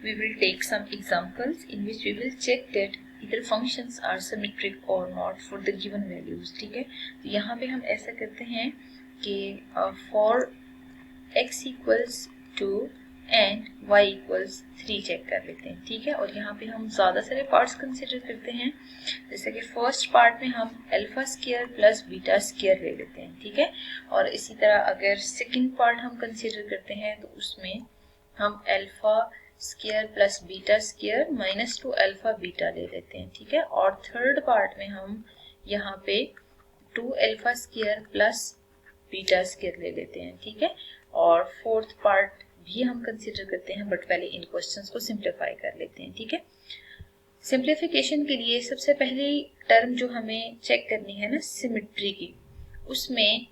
we will take some examples in which we will check that either functions are symmetric or not for the given values. ठीक है, तो यहाँ पे हम ऐसा करते हैं कि for x equals 2 and y equals 3 check कर लेते हैं. ठीक है, और यहाँ पे हम ज़्यादा सारे पार्ट्स कंसिडर करते हैं. जैसे कि फर्स्ट पार्ट में हम alpha square plus beta square ले लेते हैं. ठीक है, और इसी तरह अगर सेकंड पार्ट हम कंसिडर करते हैं तो उसमें हम alpha square plus beta square minus 2 alpha beta ले लेते हैं. ठीक है, और थर्ड पार्ट में हम यहाँ पे 2 alpha square plus beta square ले लेते हैं. ठीक है, और फोर्थ पार्ट भी हम कंसिडर करते हैं, बट पहले इन क्वेश्चंस को सिंप्लीफाई कर लेते हैं. ठीक है, सिंप्लीफिकेशन के लिए सबसे पहली टर्म जो हमें चेक करनी है ना सिमेट्री की, उसमें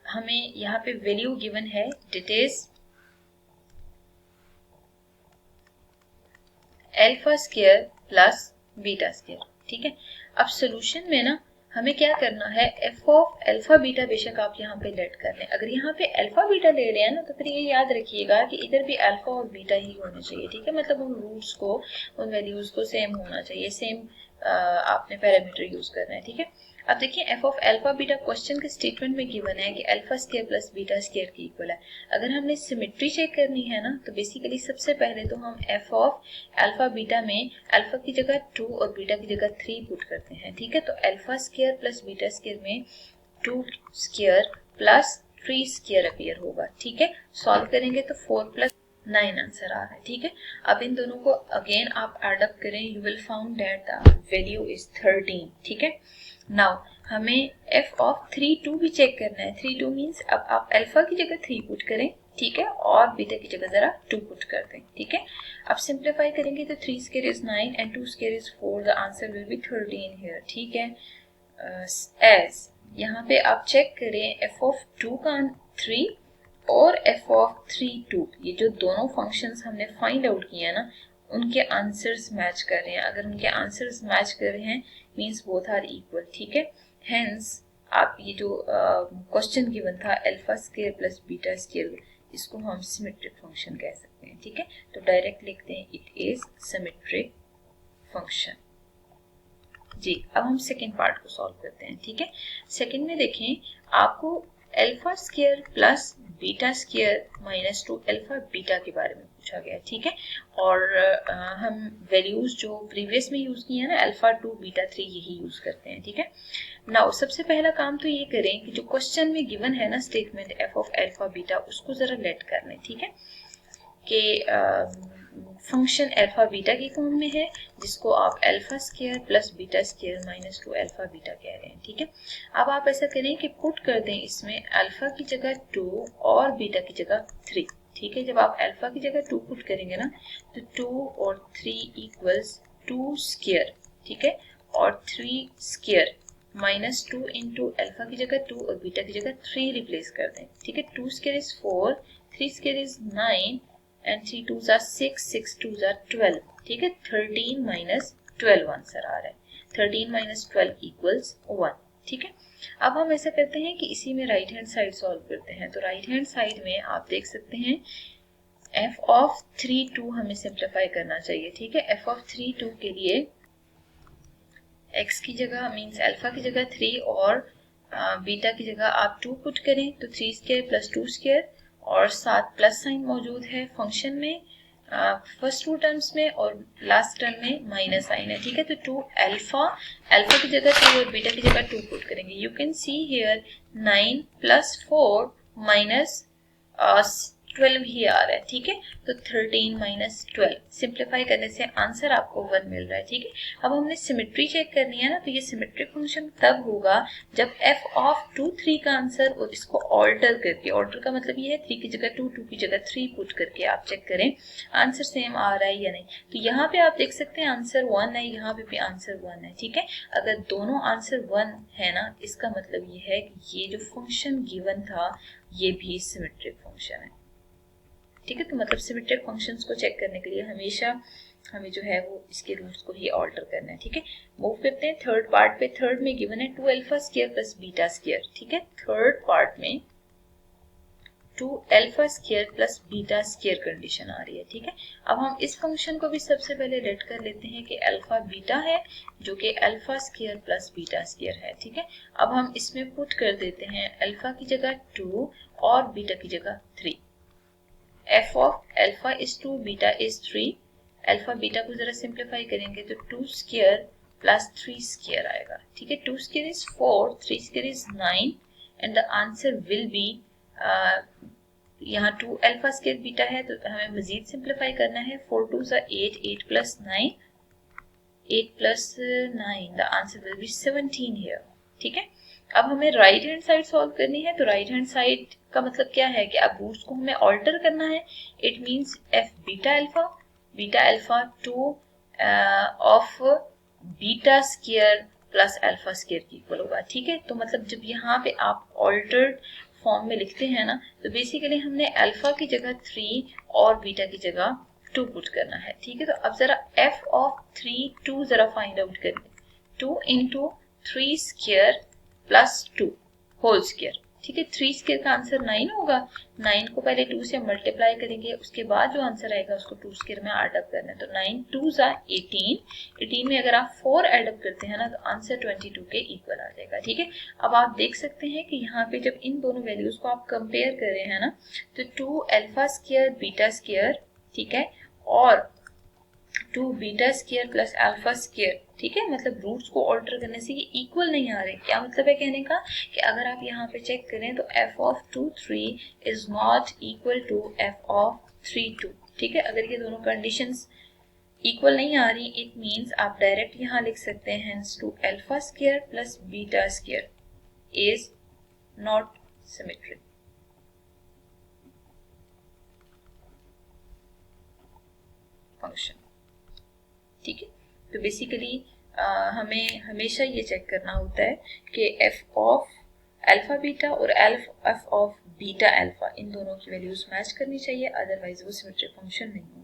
हमें यहाँ पे वैल्यू गिवन है that is alpha square plus beta square. ठीक है, अब सोल्यूशन में ना हमें क्या करना है, एफ ऑफ अल्फा बीटा बेशक आप यहाँ पे लेट कर लें. अगर यहाँ पे अल्फा बीटा ले रहे हैं ना तो फिर ये याद रखिएगा कि इधर भी अल्फा और बीटा ही होने चाहिए. ठीक है, मतलब उन रूट्स को, उन वैल्यूज को सेम होना चाहिए, सेम आपने पैरामीटर यूज करना है. ठीक है, अब देखिए F of alpha beta question के स्टेटमेंट में गिवन है कि alpha square plus beta square की इक्वल है. अगर हमने सिमेट्री चेक करनी है ना तो बेसिकली सबसे पहले तो हम एफ ऑफ अल्फा बीटा में अल्फा की जगह 2 और बीटा की जगह 3 पुट करते हैं. ठीक है, तो alpha square plus beta square में 2 स्क्वायर प्लस 3 स्क्वायर अपीयर होगा. ठीक है, सॉल्व करेंगे तो 4 प्लस 9 आंसर आ रहा है. ठीक है, अब इन दोनों को अगेन आप एड अप करें, you will found that the value is 13. ठीक है, नाउ हमें f ऑफ 3 2 भी चेक करना है. 3 2 मीन्स अब आप अल्फा की जगह 3 पुट करें. ठीक है, और बीटा की जगह जरा 2 पुट कर दें. ठीक है, अब सिंप्लीफाई करेंगे तो 3 square is 9 and 2 square is 4. The answer will be 13 here. ठीक है, एज यहाँ पे आप चेक करें f ऑफ 2 का 3 और f ऑफ 3 2, ये जो दोनों फंक्शंस हमने फाइंड आउट किए हैं ना उनके आंसर्स मैच कर रहे हैं. अगर उनके आंसर्स मैच कर रहे हैं मीन्स बोथ आर इक्वल. ठीक है, हेंस आप ये जो क्वेश्चन गिवन था alpha square plus beta square, इसको हम सिमेट्रिक फंक्शन कह सकते हैं. ठीक है, तो डायरेक्ट लिखते हैं इट इज सिमेट्रिक फंक्शन. जी, अब हम सेकेंड पार्ट को सॉल्व करते हैं. ठीक है, सेकेंड में देखें आपको alpha square plus beta square minus 2 alpha beta के बारे में पूछा गया. ठीक है, और हम वैल्यूज जो प्रीवियस में यूज किए हैं ना अल्फा 2 बीटा 3 यही यूज करते हैं. ठीक है, नाउ सबसे पहला काम तो ये करें कि जो क्वेश्चन में गिवन है ना statement F of alpha beta, उसको जरा लेट कर लें. ठीक है, कि फंक्शन अल्फा बीटा की फॉर्म में है जिसको आप alpha square plus beta square minus 2 alpha beta कह रहे हैं. ठीक है, अब आप ऐसा करें कि पुट कर दें इसमें अल्फा की जगह 2 और बीटा की जगह 3. ठीक है, जब आप अल्फा की जगह 2 पुट करेंगे ना तो 2 और 3 इक्वल्स 2 स्क्वायर. ठीक है, और 3 स्क्वायर माइनस 2 इंटू अल्फा की जगह 2 और बीटा की जगह 3 रिप्लेस कर दें. ठीक है, 2 square is 4, 3 square is 9 and 3 2s are 6, 6 2s are 12. ठीक है, 13 minus 12 आंसर आ रहा है. 13 minus 12 equals 1. ठीक है, अब हम ऐसा करते हैं कि इसी में राइट हैंड साइड सॉल्व करते हैं. तो राइट हैंड साइड में आप देख सकते हैं f ऑफ 3 2 हमें सिंप्लीफाई करना चाहिए. ठीक है, f ऑफ 3 2 के लिए x की जगह मीन्स अल्फा की जगह 3 और बीटा की जगह आप 2 पुट करें तो 3 स्क्वायर प्लस 2 स्क्वायर और साथ प्लस साइन मौजूद है फंक्शन में फर्स्ट 2 टर्म्स में और लास्ट टर्म में माइनस साइन है. ठीक है, तो 2 अल्फा की जगह 3 और बीटा की जगह 2 पुट करेंगे. You can see here 9 plus 4 minus 12 ही आ रहा है. ठीक है, तो 13 माइनस 12 सिंप्लीफाई करने से आंसर आपको 1 मिल रहा है. ठीक है, अब हमने सिमेट्री चेक करनी है ना, तो ये सिमेट्रिक फंक्शन तब होगा जब f ऑफ 2 3 का आंसर और इसको ऑल्टर करके, ऑल्टर का मतलब ये है 3 की जगह 2 2 की जगह 3 पुट करके आप चेक करें आंसर सेम आ रहा है या नहीं. तो यहाँ पे आप देख सकते हैं आंसर 1 है, यहाँ पे भी आंसर 1 है. ठीक है, अगर दोनों आंसर 1 है ना इसका मतलब ये है कि ये जो फंक्शन गिवन था ये भी सिमेट्रिक फंक्शन है. ठीक है, तो मतलब सिमेट्रिक फंक्शंस को चेक करने के लिए हमेशा हमें जो है वो इसके रूट्स को ही ऑल्टर करना है. ठीक है, मूव करते हैं थर्ड पार्ट पे. थर्ड में गिवन है 2 alpha square plus beta square. ठीक है, थर्ड पार्ट में 2 alpha square plus beta square condition आ रही है, ठीक है। अब हम इस फंक्शन को भी सबसे पहले लेट कर लेते हैं कि अल्फा बीटा है जो कि alpha square plus beta square है, ठीक है। अब हम इसमें पुट कर देते हैं अल्फा की जगह 2 और बीटा की जगह 3। F of alpha is 2 beta is 3। Alpha beta को जरा सिंप्लीफाई करेंगे तो 2 स्क्वायर प्लस 3 स्क्वायर आएगा, ठीक है। 2 square is 4, 3 square is 9 and the answer will be, यहाँ 2 अल्फा स्क्वायर बीटा है तो हमें मजीद सिंप्लीफाई करना है। 4 2 ज़ा 8, 8 plus 9, 8 plus 9, the answer will be 17 here, ठीक है। अब हमें राइट हैंड साइड सॉल्व करनी है, तो राइट हैंड साइड का मतलब क्या है कि अब रूट्स को हमें ऑल्टर करना है। It means F beta alpha 2 of beta square plus alpha square की इक्वल होगा, ठीक है। तो मतलब जब यहाँ पे आप ऑल्टर्ड फॉर्म में लिखते हैं ना, तो बेसिकली हमने अल्फा की जगह 3 और बीटा की जगह 2 पुट करना है, ठीक है। तो अब जरा एफ ऑफ 3 2 जरा फाइंड आउट करें। 2 into 3 square plus 2 whole square, ठीक है। 3 स्क्वायर का आंसर 9 होगा। 9 को पहले 2 से मल्टीप्लाई करेंगे, उसके बाद जो आंसर आएगा उसको 2 स्क्वायर में ऐड अप करना है। तो 9 2 ज़ा 18, 18 में अगर आप 4 ऐड अप करते हैं ना तो आंसर 22 के इक्वल आ जाएगा, ठीक है। अब आप देख सकते हैं कि यहाँ पे जब इन दोनों वैल्यूज को आप कंपेयर कर रहे हैं ना, तो 2 अल्फा स्क्वायर बीटा स्क्वायर, ठीक है, और 2 beta square plus alpha square, ठीक है। मतलब रूट्स को ऑल्टर करने से ये इक्वल नहीं आ रहे। क्या मतलब है कहने का कि अगर आप यहाँ पे चेक करें तो f of 2 3 is not equal to f of 3 2, ठीक है। अगर ये दोनों कंडीशंस इक्वल नहीं आ रही, इट मींस आप डायरेक्ट यहाँ लिख सकते हैं 2 alpha square plus beta square is not symmetric. Function, ठीक है। तो बेसिकली हमें हमेशा ये चेक करना होता है कि एफ ऑफ अल्फा बीटा और एफ ऑफ बीटा अल्फा इन दोनों की वैल्यूज मैच करनी चाहिए, अदरवाइज वो सिमेट्रिक फंक्शन नहीं होगा।